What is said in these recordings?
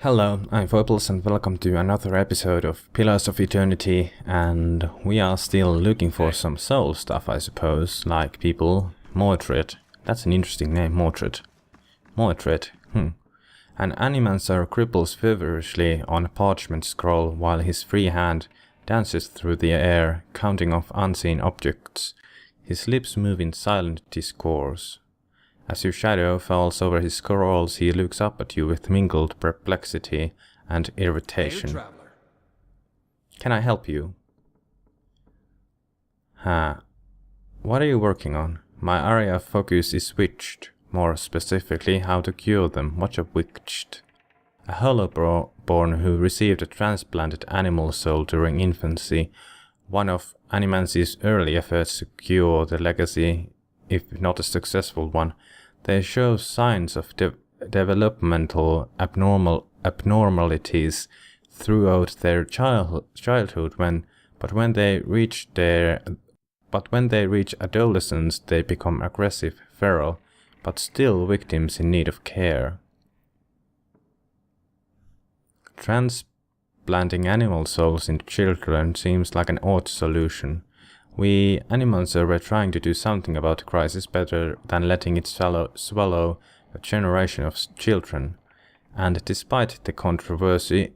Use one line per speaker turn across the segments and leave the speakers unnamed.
Hello, I'm Foibles and welcome to another episode of Pillars of Eternity, and we are still looking for some soul stuff, I suppose, like people. Mordred. That's an interesting name, Mordred. Mordred, An Animancer cripples feverishly on a parchment scroll while his free hand dances through the air, counting off unseen objects. His lips move in silent discourse. As your shadow falls over his scrolls, he looks up at you with mingled perplexity and irritation. Can I help you? What are you working on? My area of focus is witched. More specifically, how to cure them. What's a witched? A Hollowborn who received a transplanted animal soul during infancy. One of Animancy's early efforts to cure the legacy, if not a successful one. They show signs of developmental abnormalities throughout their childhood, but when they reach adolescence, they become aggressive, feral, but still victims in need of care. Transplanting animal souls into children seems like an odd solution. We Animancer were trying to do something about the crisis better than letting it swallow a generation of children. And despite the controversy,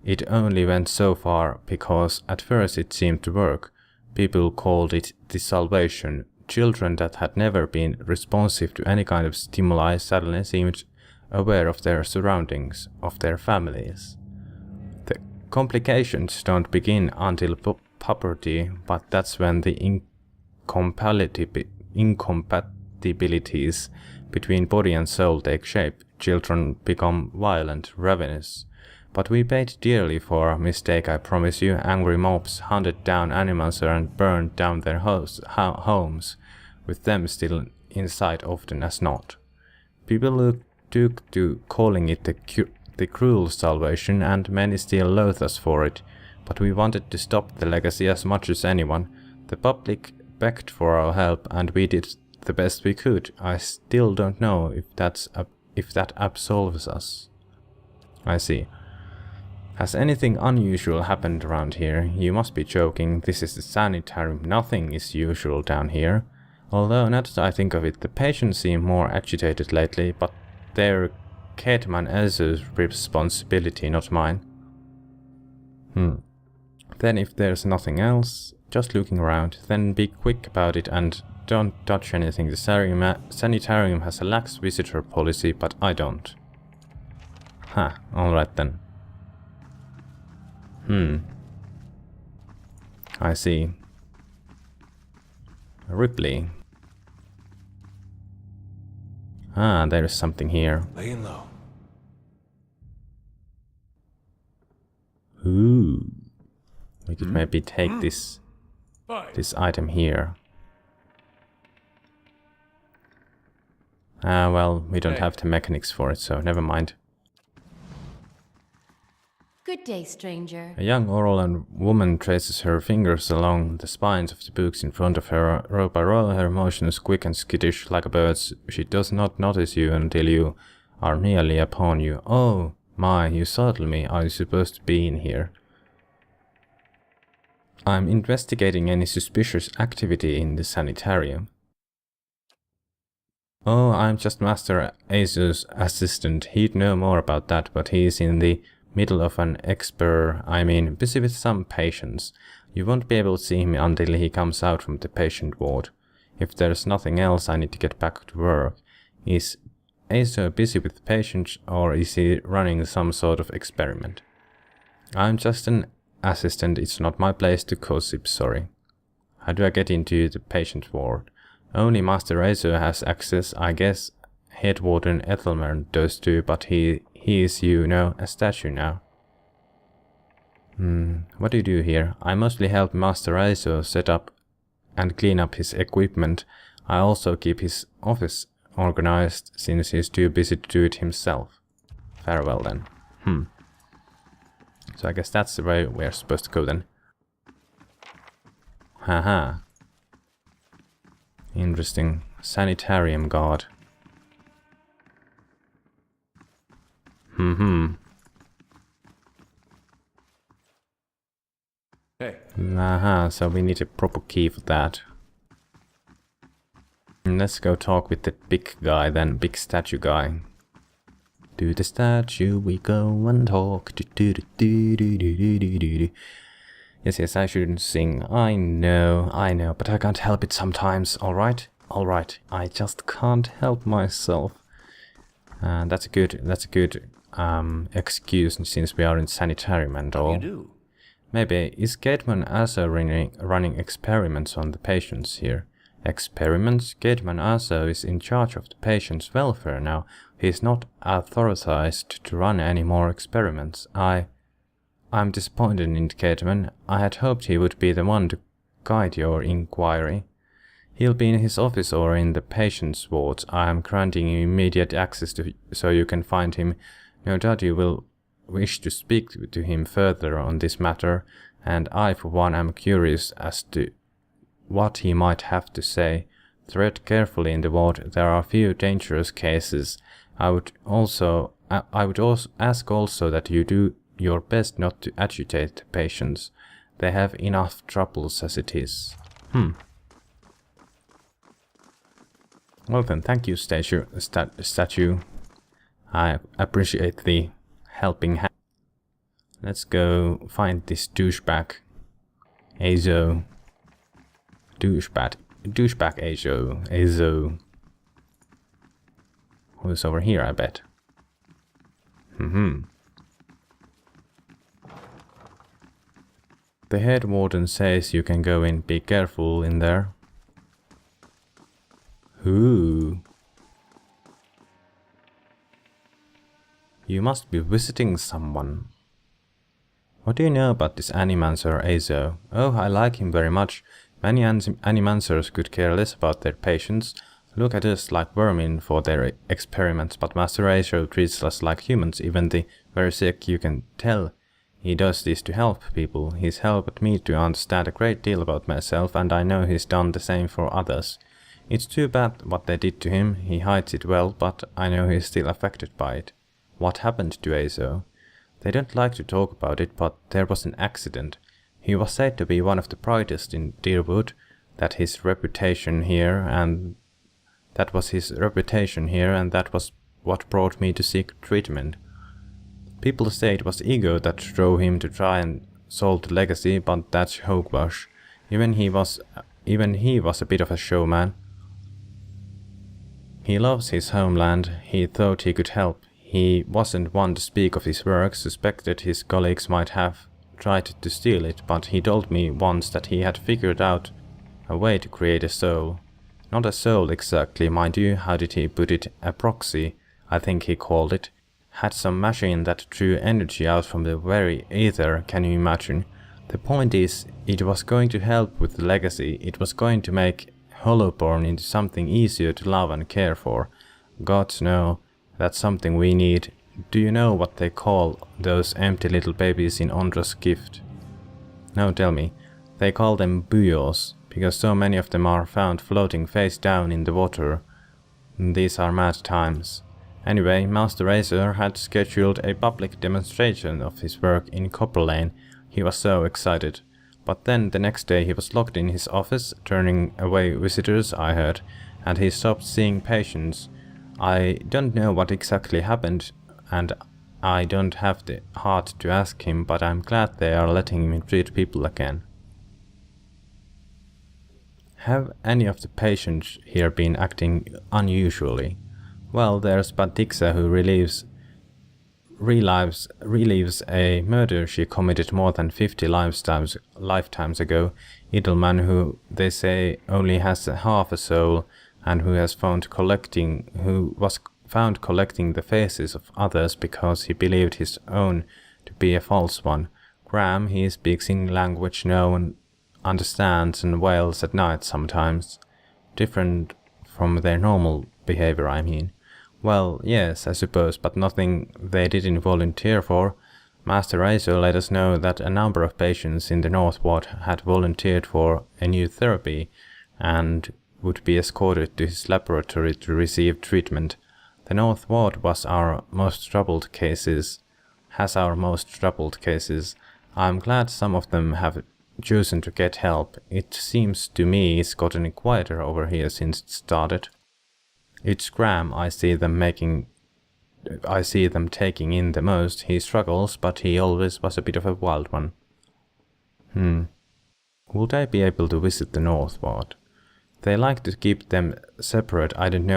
it only went so far because at first it seemed to work. People called it the salvation. Children that had never been responsive to any kind of stimuli suddenly seemed aware of their surroundings, of their families. The complications don't begin until puberty, but that's when the incompatibilities between body and soul take shape. Children become violent, ravenous. But we paid dearly for our mistake, I promise you. Angry mobs hunted down Animancer and burned down their homes, with them still in sight often as not. People took to calling it the cruel salvation, and many still loathe us for it. But we wanted to stop the legacy as much as anyone. The public begged for our help, and we did the best we could. I still don't know if that absolves us. I see. Has anything unusual happened around here? You must be joking. This is the sanitarium. Nothing is usual down here. Although, now that I think of it, the patients seem more agitated lately, but they're Caedman Ezzo's responsibility, not mine. Then if there's nothing else, just looking around, then be quick about it and don't touch anything. The sanitarium has a lax visitor policy, but I don't. Alright then. I see. Ripley. There is something here.
Laying low.
Ooh. We could maybe take this item here. Well, we don't have the mechanics for it, so never mind.
Good day, stranger.
A young Oral woman traces her fingers along the spines of the books in front of her. Row by row, her motions quick and skittish like a bird's. She does not notice you until you are nearly upon you. Oh my, you startled me. Are you supposed to be in here? I'm investigating any suspicious activity in the sanitarium. Oh, I'm just Master Azu's assistant. He'd know more about that, but he's in the middle of an busy with some patients. You won't be able to see him until he comes out from the patient ward. If there's nothing else, I need to get back to work. Is Azu busy with patients, or is he running some sort of experiment? I'm just an assistant, it's not my place to gossip, sorry. How do I get into the patient ward? Only Master Azu has access, I guess. Head Warden Ethelmer does too, but he is, you know, a statue now. What do you do here? I mostly help Master Azu set up and clean up his equipment. I also keep his office organized, since he's too busy to do it himself. Farewell then. So I guess that's the way we're supposed to go then. Haha. Interesting. Sanitarium guard. Mm-hmm.
Hey.
So we need a proper key for that. Let's go talk with the big guy then, big statue guy. To the statue we go and talk. Yes, I shouldn't sing. I know, but I can't help it sometimes, alright? Alright, I just can't help myself. That's a good excuse since we are in sanitarium and all.
How do you do?
Maybe, is Gateman also running experiments on the patients here? Experiments? Gateman also is in charge of the patient's welfare now. He is not authorized to run any more experiments. I'm disappointed in Gateman. I had hoped he would be the one to guide your inquiry. He'll be in his office or in the patient's ward. I am granting you immediate access so you can find him. No doubt you will wish to speak to him further on this matter, and I for one am curious as to what he might have to say. Tread carefully in the ward. There are few dangerous cases. I would also ask also that you do your best not to agitate the patients. They have enough troubles as it is. Well then, thank you, statue. I appreciate the helping hand. Let's go find this douchebag. Azo. Douchebag Azo. Who's over here, I bet. The head warden says you can go in. Be careful in there. Who? You must be visiting someone. What do you know about this Animancer Azo? Oh, I like him very much. Many Animancers could care less about their patients. Look at us like vermin for their experiments, but Master Azo treats us like humans, even the very sick. You can tell he does this to help people. He's helped me to understand a great deal about myself, and I know he's done the same for others. It's too bad what they did to him. He hides it well, but I know he's still affected by it. What happened to Azo? They don't like to talk about it, but there was an accident. He was said to be one of the brightest in Deerwood. That was his reputation here, and that was what brought me to seek treatment. People say it was ego that drove him to try and solve the legacy, but that's hogwash. Even he was a bit of a showman. He loves his homeland. He thought he could help. He wasn't one to speak of his work, suspected his colleagues might have tried to steal it, but he told me once that he had figured out a way to create a soul. Not a soul exactly, mind you. How did he put it? A proxy, I think he called it. Had some machine that drew energy out from the very ether, can you imagine? The point is, it was going to help with the legacy. It was going to make Hollowborn into something easier to love and care for. Gods know, that's something we need. Do you know what they call those empty little babies in Ondra's gift? No, tell me. They call them buyos, because so many of them are found floating face down in the water. These are mad times. Anyway, Master Azo had scheduled a public demonstration of his work in Copper Lane. He was so excited. But then the next day he was locked in his office, turning away visitors, I heard, and he stopped seeing patients. I don't know what exactly happened, and I don't have the heart to ask him, but I'm glad they are letting him treat people again. Have any of the patients here been acting unusually? Well, there's Batixa who relives a murder she committed more than 50 lifetimes ago. Edelman, who they say only has half a soul, and who was found collecting the faces of others because he believed his own to be a false one. Graham, he speaks in language no one understands and wails at night sometimes. Different from their normal behavior, I mean. Well, yes, I suppose, but nothing they didn't volunteer for. Master Azo let us know that a number of patients in the North Ward had volunteered for a new therapy and would be escorted to his laboratory to receive treatment. The North Ward has our most troubled cases. I'm glad some of them have chosen to get help. It seems to me it's gotten quieter over here since it started. Each gram I see them taking in the most. He struggles, but he always was a bit of a wild one. Would I be able to visit the North Ward? They like to keep them separate. I don't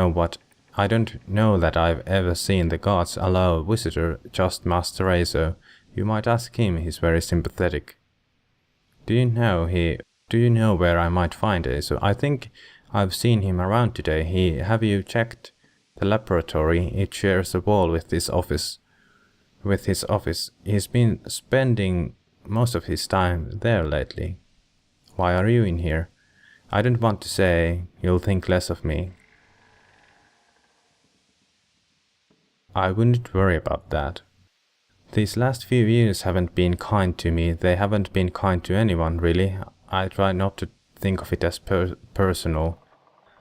know that I've ever seen the guards allow a visitor, just Master Azo. You might ask him, he's very sympathetic. Do you know where I might find Azo? I think I've seen him around today. Have you checked the laboratory? It shares a wall with his office. He's been spending most of his time there lately. Why are you in here? I don't want to say, you'll think less of me. I wouldn't worry about that. These last few years haven't been kind to me. They haven't been kind to anyone, really. I try not to think of it as personal.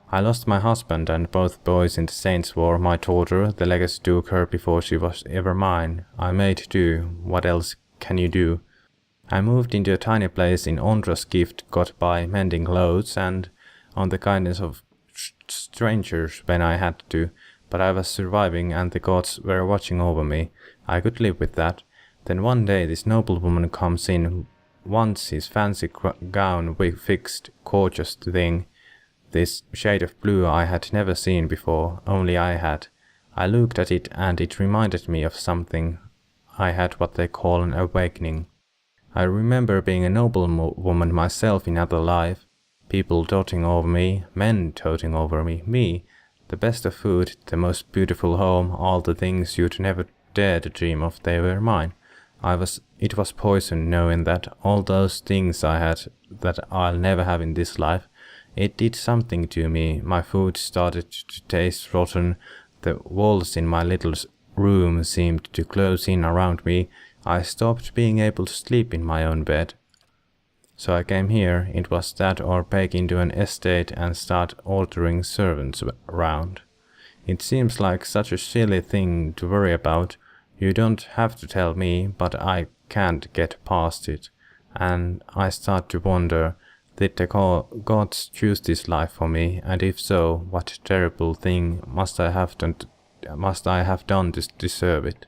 I lost my husband and both boys in the Saints' War. My daughter, the legacy took her before she was ever mine. I made do. What else can you do? I moved into a tiny place in Ondra's gift got by mending clothes and on the kindness of strangers when I had to, but I was surviving and the gods were watching over me. I could live with that. Then one day this noblewoman comes in, wants his fancy gown fixed, gorgeous thing. This shade of blue I had never seen before, only I had. I looked at it and it reminded me of something. I had what they call an awakening. I remember being a noblewoman myself in other life. People doting over me, men doting over me, the best of food, the most beautiful home, all the things you'd never dare to dream of, they were mine. It was poison knowing that all those things I had that I'll never have in this life. It did something to me. My food started to taste rotten. The walls in my little room seemed to close in around me. I stopped being able to sleep in my own bed. So I came here. It was that or break into an estate and start ordering servants around. It seems like such a silly thing to worry about. You don't have to tell me, but I can't get past it. And I start to wonder, did the gods choose this life for me? And if so, what terrible thing must I have done to deserve it?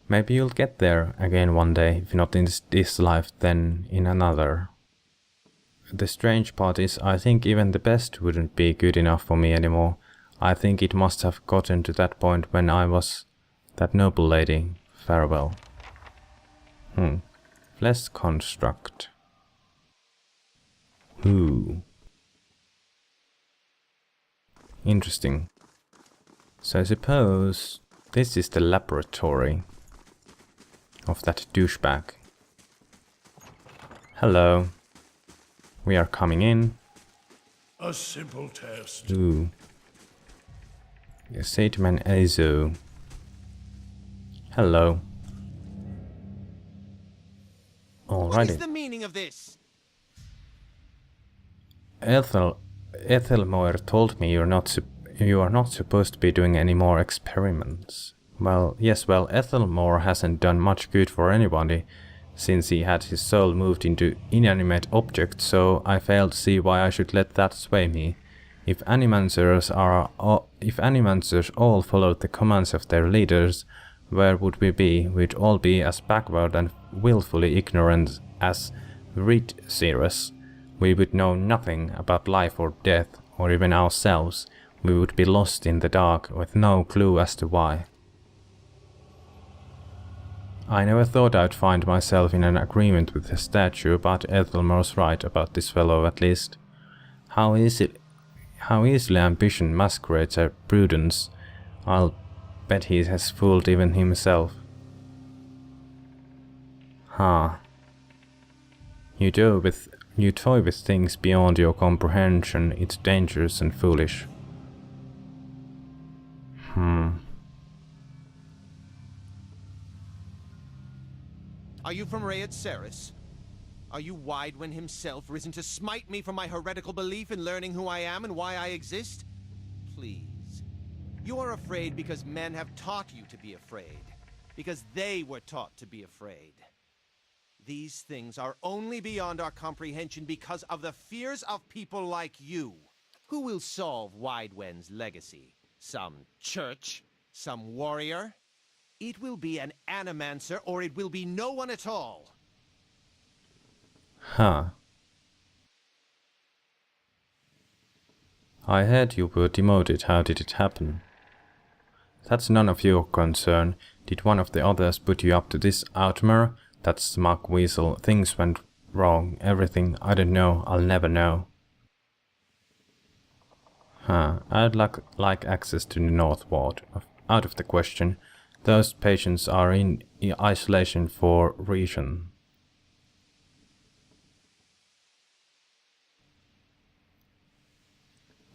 Maybe you'll get there again one day, if not in this life, then in another. The strange part is, I think even the best wouldn't be good enough for me anymore. I think it must have gotten to that point when I was that noble lady. Farewell. Flesh construct. Interesting. So I suppose this is the laboratory of that douchebag. Hello. We are coming in.
A simple test.
Sateman Azo. Hello. Alrighty.
What is the meaning of this?
Ethelmoir told me you are not supposed to be doing any more experiments. Well, Ethelmoir hasn't done much good for anybody since he had his soul moved into inanimate objects, so I fail to see why I should let that sway me. If Animancers all followed the commands of their leaders, where would we be? We'd all be as backward and willfully ignorant as Rid-Cirrus. We would know nothing about life or death, or even ourselves. We would be lost in the dark, with no clue as to why. I never thought I'd find myself in an agreement with the statue, but Ethelmoir's right about this fellow at least. How easily ambition masquerades as prudence. I'll bet he has fooled even himself. You toy with things beyond your comprehension, it's dangerous and foolish.
Are you from Rid-Cirrus? Are you Widewen himself risen to smite me for my heretical belief in learning who I am and why I exist? Please. You are afraid because men have taught you to be afraid. Because they were taught to be afraid. These things are only beyond our comprehension because of the fears of people like you. Who will solve Widewen's legacy? Some church? Some warrior? It will be an Animancer, or it will be no one at all.
Huh. I heard you were demoted. How did it happen? That's none of your concern. Did one of the others put you up to this, Outmer? That smug weasel. Things went wrong. Everything. I don't know. I'll never know. Huh. I'd like access to the North Ward. Out of the question. Those patients are in isolation for a reason.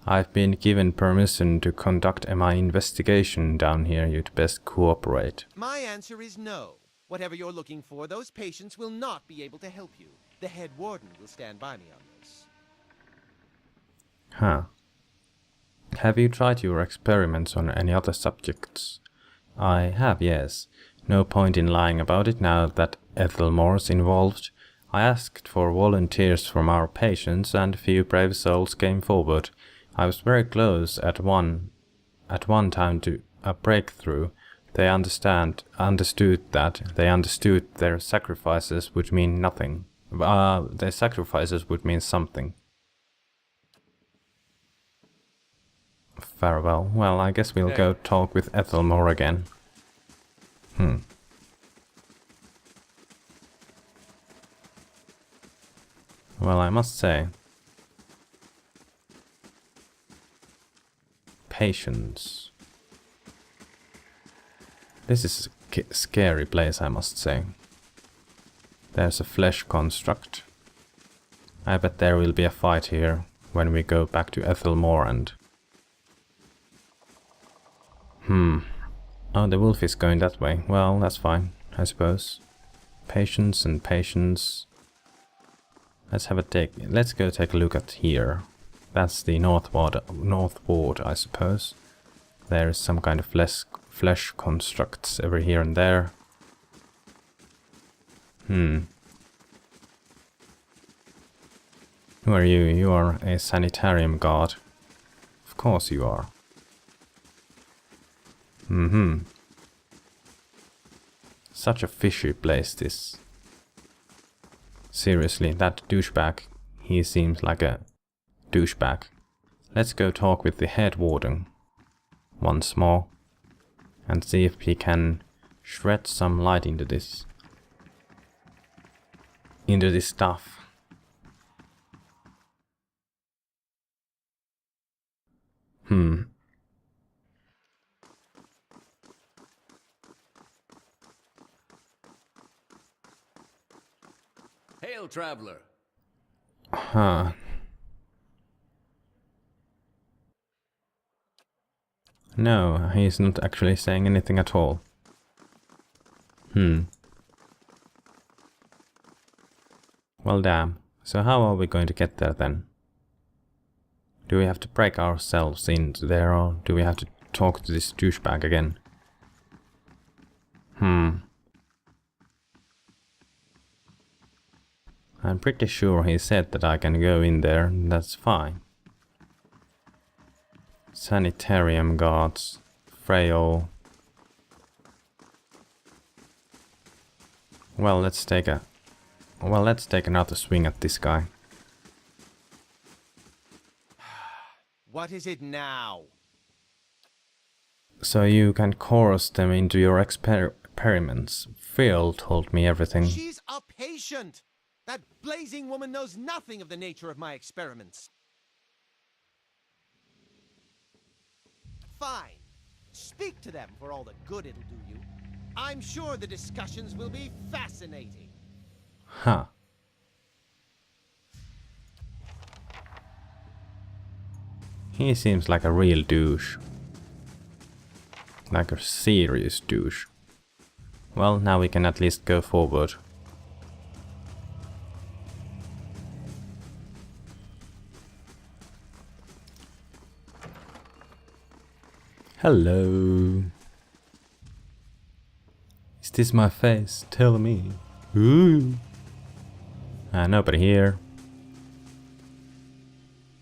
I've been given permission to conduct my investigation down here. You'd best cooperate.
My answer is no. Whatever you're looking for, those patients will not be able to help you. The head warden will stand by me on this.
Huh. Have you tried your experiments on any other subjects? I have, yes. No point in lying about it now that Ethelmore's involved. I asked for volunteers from our patients and a few brave souls came forward. I was very close at one time to a breakthrough. They understood their sacrifices would mean nothing. Their sacrifices would mean something. Farewell. Well, I guess we'll go talk with Ethelmore again. Well, I must say, patience. This is a scary place, I must say. There's a flesh construct. I bet there will be a fight here when we go back to Ethelmore and... Oh, the wolf is going that way. Well, that's fine, I suppose. Patience and patience. Let's go take a look at here. That's the North Ward, I suppose. There is some kind of flesh constructs over here and there. Who are you? You are a sanitarium guard. Of course you are. Such a fishy place, this. Seriously, that douchebag. He seems like a douchebag. Let's go talk with the head warden once more and see if he can shred some light into this stuff.
Hail, traveler.
Huh. No, he's not actually saying anything at all. Well, damn. So how are we going to get there then? Do we have to break ourselves into there, or do we have to talk to this douchebag again? I'm pretty sure he said that I can go in there, and that's fine. Sanitarium guards. Frail. Well, let's take another swing at this guy.
What is it now?
So you can coerce them into your experiments. Phil told me everything.
She's a patient! That blazing woman knows nothing of the nature of my experiments. Fine. Speak to them for all the good it'll do you. I'm sure the discussions will be fascinating.
Huh. He seems like a real douche. Like a serious douche. Well, now we can at least go forward. Hello. Is this my face? Tell me. Ooh. Nobody here.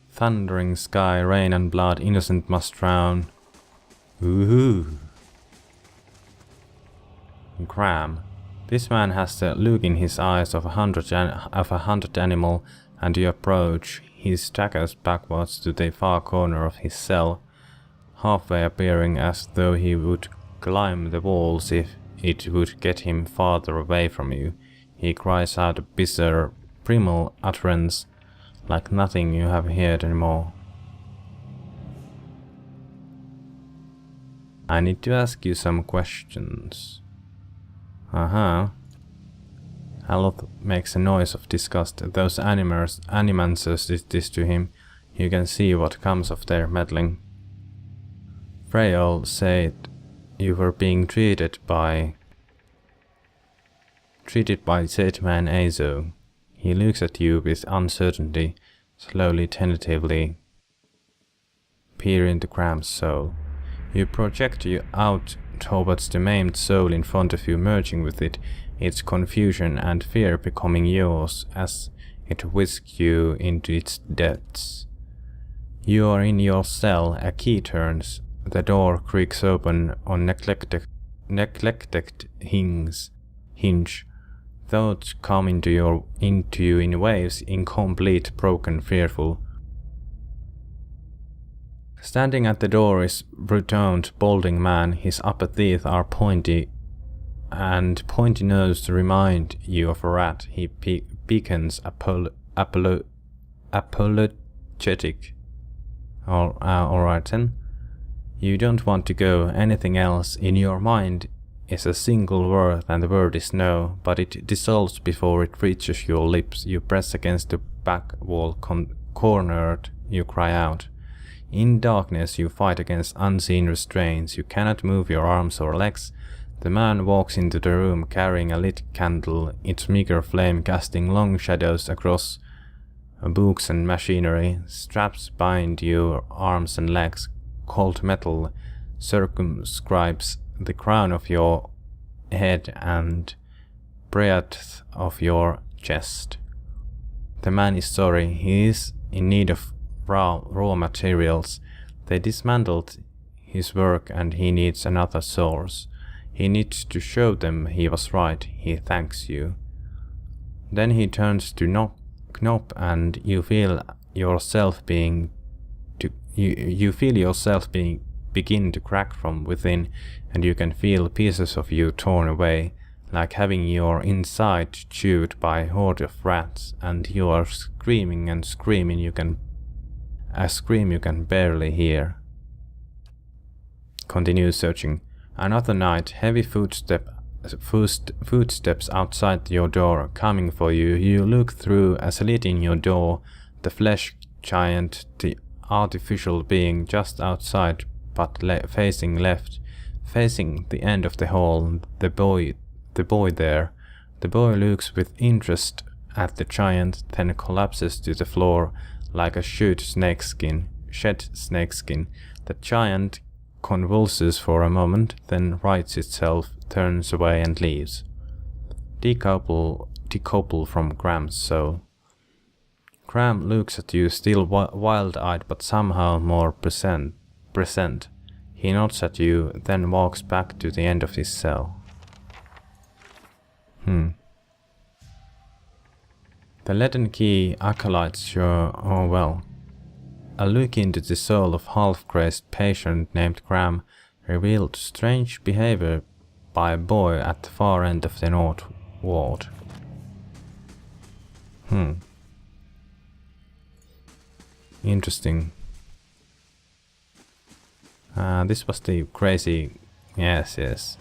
Thundering sky, rain and blood, innocent must drown. Ooh. Graham. This man has the look in his eyes of a hunted animal, and you approach. He staggers backwards to the far corner of his cell, halfway appearing as though he would climb the walls if it would get him farther away from you. He cries out a bizarre, primal utterance, like nothing you have heard anymore. I need to ask you some questions. Aloth makes a noise of disgust. Those animancers did this to him. You can see what comes of their meddling. Freyol said you were being treated by said man Azo. He looks at you with uncertainty, slowly, tentatively peer into Graham's soul. You project you out towards the maimed soul in front of you, merging with it, its confusion and fear becoming yours as it whisks you into its depths. You are in your cell, a key turns, the door creaks open on neglected hinge. Thoughts come into you in waves, incomplete, broken, fearful. Standing at the door is rotund, balding man. His upper teeth are pointy, and pointy nose remind you of a rat. He beckons apologetic. Alright then. You don't want to go. Anything else in your mind is a single word, and the word is no, but it dissolves before it reaches your lips. You press against the back wall, cornered, you cry out. In darkness you fight against unseen restraints. You cannot move your arms or legs. The man walks into the room carrying a lit candle, its meager flame casting long shadows across books and machinery. Straps bind your arms and legs. Cold metal circumscribes the crown of your head and breadth of your chest. The man is sorry. He is in need of raw materials. They dismantled his work and he needs another source. He needs to show them he was right. He thanks you. Then he turns to Knop and you feel yourself begin to crack from within, and you can feel pieces of you torn away, like having your inside chewed by a horde of rats, and you are screaming and screaming. A scream you can barely hear. Continue searching. Another night, heavy footsteps outside your door, coming for you. You look through a slit in your door. The flesh giant, the artificial being just outside, but facing left, facing the end of the hall. The boy there. The boy looks with interest at the giant, then collapses to the floor like a shed snakeskin. The giant convulses for a moment, then rights itself, turns away and leaves. Decouple from Graham's soul. Graham looks at you, still wild-eyed but somehow more present. He nods at you, then walks back to the end of his cell. The leaden key acolytes sure, oh well. A look into the soul of half-crazed patient named Graham revealed strange behavior by a boy at the far end of the North Ward. Interesting. This was the crazy... Yes.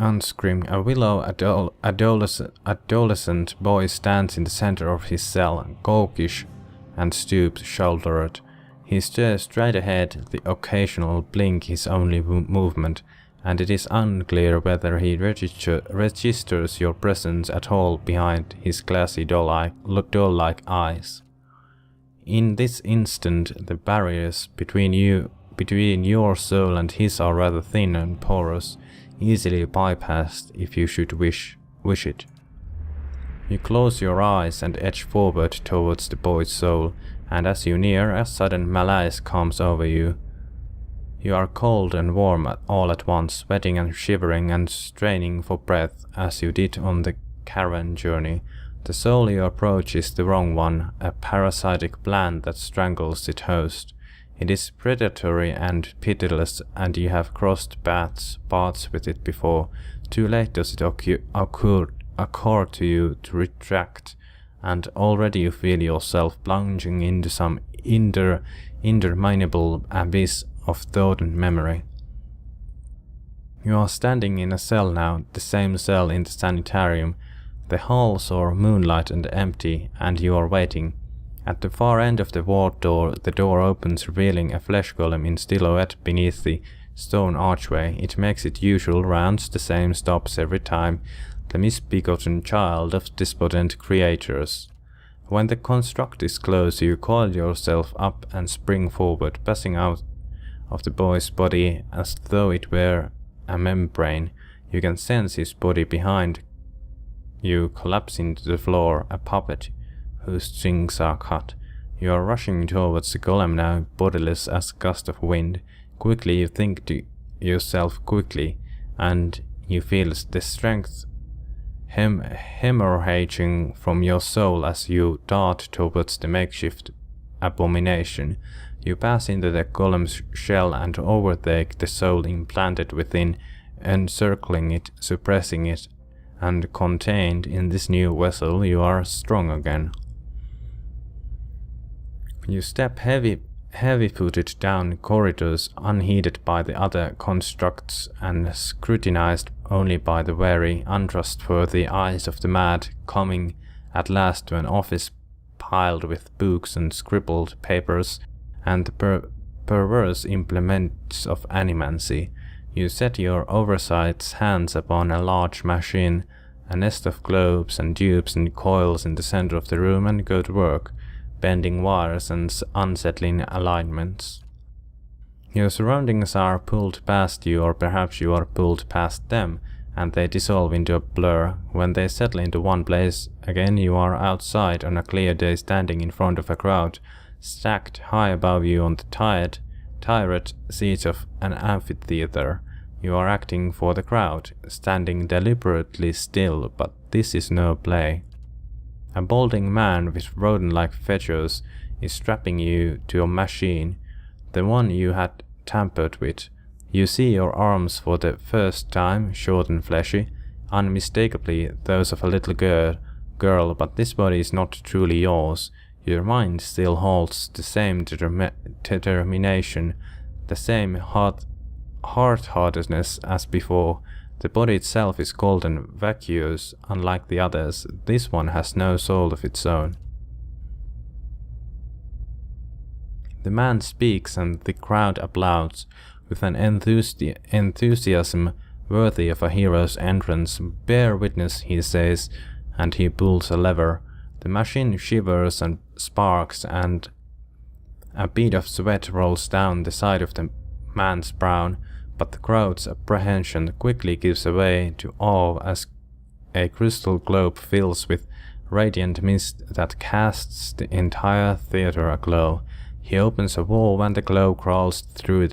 Unscreaming, a willow adolescent boy stands in the center of his cell, gawkish and stoop-shouldered. He stares straight ahead, the occasional blink his only movement, and it is unclear whether he registers your presence at all behind his glassy doll-like eyes. In this instant, the barriers between your soul and his are rather thin and porous, easily bypassed if you should wish it. You close your eyes and edge forward towards the boy's soul, and as you near, a sudden malaise comes over you. You are cold and warm all at once, sweating and shivering and straining for breath as you did on the caravan journey. The soul you approach is the wrong one, a parasitic plant that strangles its host. It is predatory and pitiless, and you have crossed paths with it before. Too late does it occur to you to retract, and already you feel yourself plunging into some interminable abyss of thought and memory. You are standing in a cell now, the same cell in the sanitarium. The halls are moonlight and empty, and you are waiting. At the far end of the ward door, the door opens, revealing a flesh golem in silhouette beneath the stone archway. It makes its usual rounds, the same stops every time, the misbegotten child of despotent creators. When the construct is closed, you coil yourself up and spring forward, passing out of the boy's body as though it were a membrane. You can sense his body behind you collapsing to the floor, a puppet whose strings are cut. You are rushing towards the golem now, bodiless as a gust of wind. Quickly you think to yourself quickly, and you feel the strength hemorrhaging from your soul as you dart towards the makeshift abomination. You pass into the golem's shell and overtake the soul implanted within, encircling it, suppressing it, and contained in this new vessel you are strong again. You step heavy-footed down corridors unheeded by the other constructs and scrutinized only by the wary, untrustworthy eyes of the mad, coming at last to an office piled with books and scribbled papers and the perverse implements of animancy. You set your oversized hands upon a large machine, a nest of globes and tubes and coils in the center of the room, and go to work, bending wires and unsettling alignments. Your surroundings are pulled past you, or perhaps you are pulled past them, and they dissolve into a blur. When they settle into one place again, you are outside on a clear day, standing in front of a crowd, stacked high above you on the tired seats of an amphitheater. You are acting for the crowd, standing deliberately still, but this is no play. A balding man with rodent-like features is strapping you to a machine, the one you had tampered with. You see your arms for the first time, short and fleshy, unmistakably those of a little girl, but this body is not truly yours. Your mind still holds the same determination, the same hard-heartedness as before. The body itself is cold and vacuous, unlike the others. This one has no soul of its own. The man speaks and the crowd applauds with an enthusiasm worthy of a hero's entrance. Bear witness, he says, and he pulls a lever. The machine shivers and sparks, and a bead of sweat rolls down the side of the man's brow, but the crowd's apprehension quickly gives way to awe as a crystal globe fills with radiant mist that casts the entire theater aglow. He opens a valve and the globe crawls through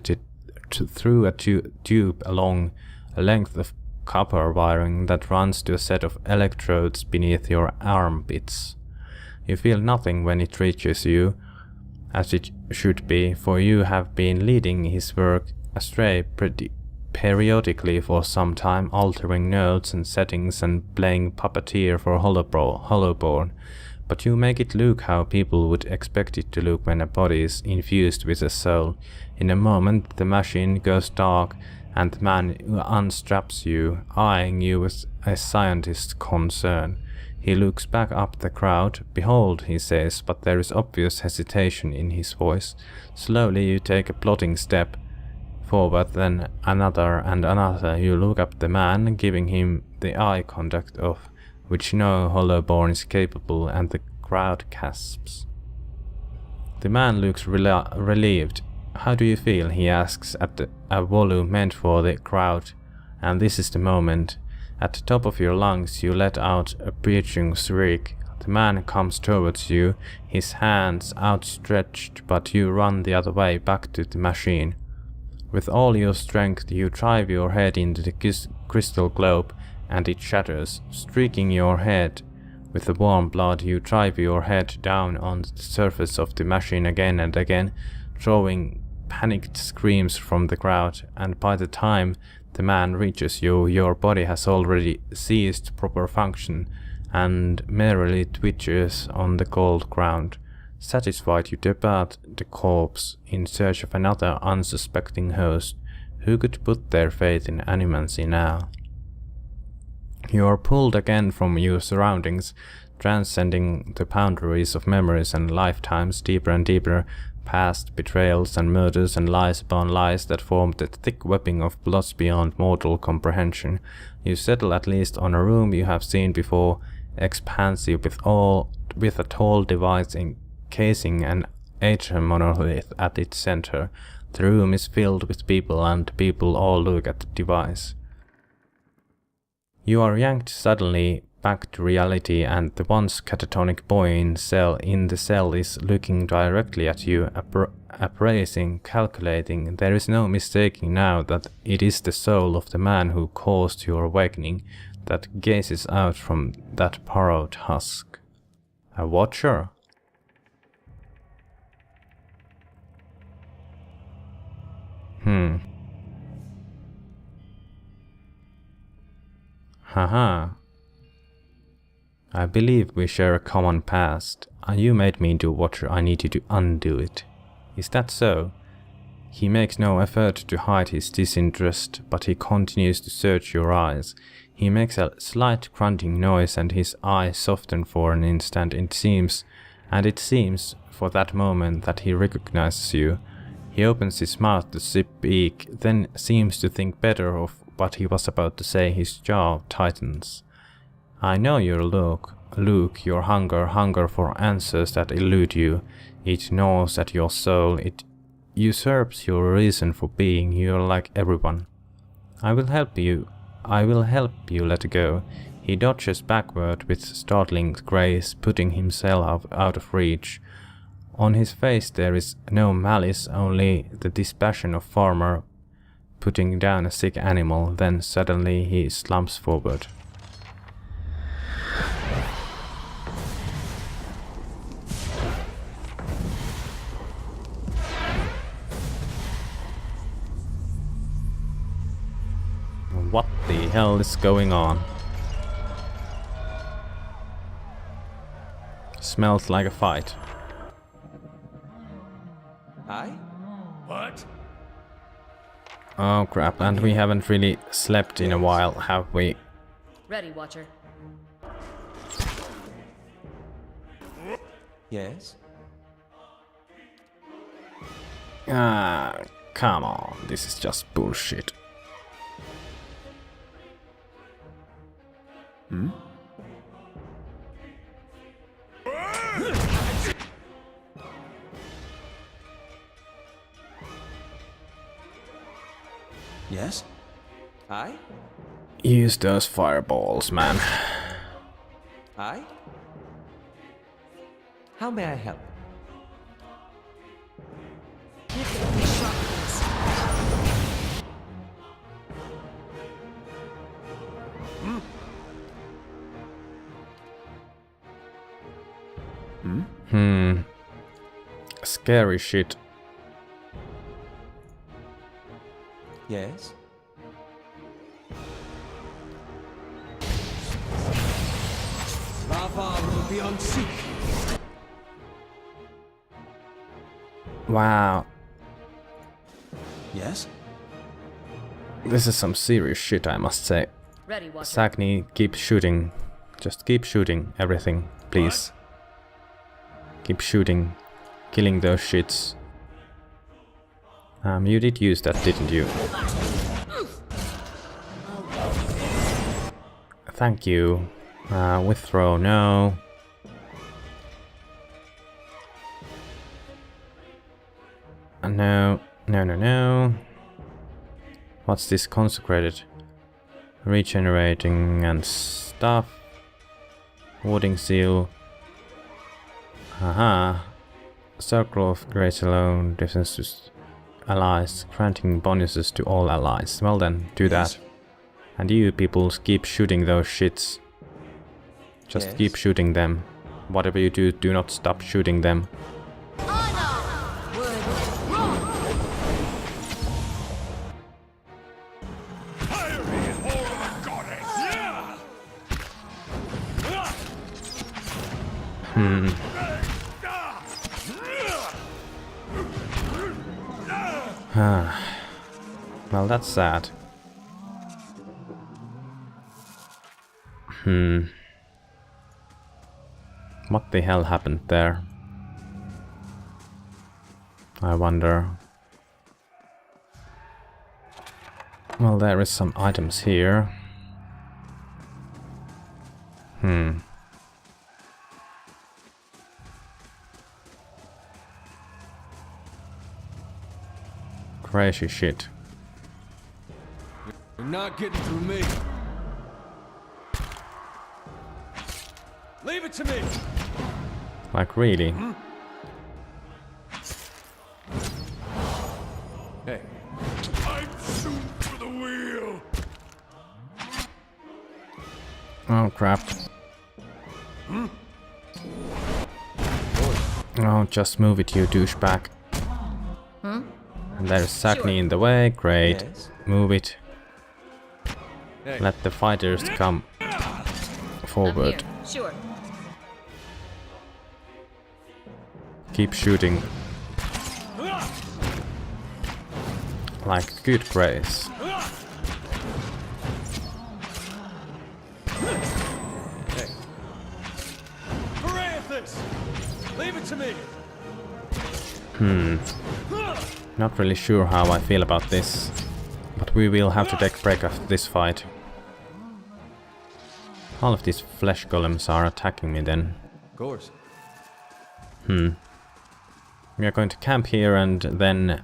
a tube along a length of copper wiring that runs to a set of electrodes beneath your armpits. You feel nothing when it reaches you, as it should be, for you have been leading his work astray periodically for some time, altering notes and settings and playing puppeteer for Hollowborn. But you make it look how people would expect it to look when a body is infused with a soul. In a moment the machine goes dark, and the man unstraps you, eyeing you with a scientist's concern. He looks back up the crowd. "Behold," he says, but there is obvious hesitation in his voice. Slowly you take a plodding step forward, then another and another. You look up the man, giving him the eye contact of which no Hollowborn is capable, and the crowd gasps. The man looks relieved. "How do you feel?" he asks at a volume meant for the crowd, and this is the moment. At the top of your lungs you let out a piercing shriek. The man comes towards you, his hands outstretched, but you run the other way back to the machine. With all your strength you drive your head into the crystal globe, and it shatters, streaking your head. With the warm blood you drive your head down on the surface of the machine again and again, drawing panicked screams from the crowd, and by the time the man reaches you, your body has already ceased proper function and merely twitches on the cold ground. Satisfied, you depart the corpse in search of another unsuspecting host who could put their faith in animancy now. You are pulled again from your surroundings, transcending the boundaries of memories and lifetimes, deeper and deeper, past betrayals and murders and lies upon lies that form the thick webbing of plots beyond mortal comprehension. You settle at least on a room you have seen before, expansive with a tall device encasing an atrium monolith at its center. The room is filled with people, and people all look at the device. You are yanked suddenly back to reality, and the once catatonic boy in the cell is looking directly at you, appraising, calculating. There is no mistaking now that it is the soul of the man who caused your awakening that gazes out from that borrowed husk. A watcher? Haha. I believe we share a common past. You made me into Watcher, I need you to undo it. Is that so? He makes no effort to hide his disinterest, but he continues to search your eyes. He makes a slight grunting noise, and his eyes soften for an instant. It seems for that moment that he recognizes you. He opens his mouth to speak, then seems to think better of what he was about to say. His jaw tightens. I know your look, your hunger for answers that elude you. It gnaws at your soul, it usurps your reason for being. You're like everyone. I will help you let go. He dodges backward with startling grace, putting himself out of reach. On his face there is no malice, only the dispassion of farmer putting down a sick animal. Then suddenly he slumps forward. What the hell is going on? Smells like a fight.
Aye?
What?
Oh crap, and we haven't really slept in a while, have we?
Ready, Watcher.
Yes?
Ah, come on, this is just bullshit.
Yes? Aye?
Use those fireballs, man.
Aye? How may I help?
Scary shit.
Yes? Lava will be unseek.
Wow.
Yes?
This is some serious shit, I must say.
Ready, Watcher.
Sagni, keep shooting. Just keep shooting everything, please. Keep shooting. Killing those shits. You did use that, didn't you? Thank you. Withdraw, no. No, no, no, no. What's this consecrated? Regenerating and stuff. Warding seal. Haha. Circle of Grace alone. Defense to allies. Granting bonuses to all allies. Well then, do that. And you people keep shooting those shits. Just keep shooting them. Whatever you do, do not stop shooting them. Well, that's sad. What the hell happened there? I wonder. Well, there is some items here. Crazy shit.
You're not getting through me. Leave it to me.
Like, really?
Hey,
I'm shooting for the wheel.
Oh crap. Oh, just move it, you douchebag. And there's Sagni in the way, great.
Yes.
Move it.
hey.
Let the fighters come forward.
I'm here. Sure.
Keep shooting. Like good grace.
Hooray at this! Leave it to me.
Not really sure how I feel about this, but we will have to take a break after this fight. All of these flesh golems are attacking me then.
Of course.
We are going to camp here and then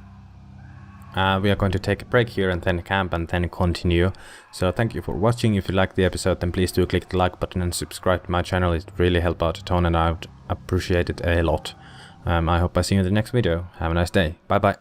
we are going to take a break here and then camp and then continue. So thank you for watching. If you liked the episode, then please do click the like button and subscribe to my channel. It really helps out a ton and I would appreciate it a lot. I hope I see you in the next video. Have a nice day. Bye bye.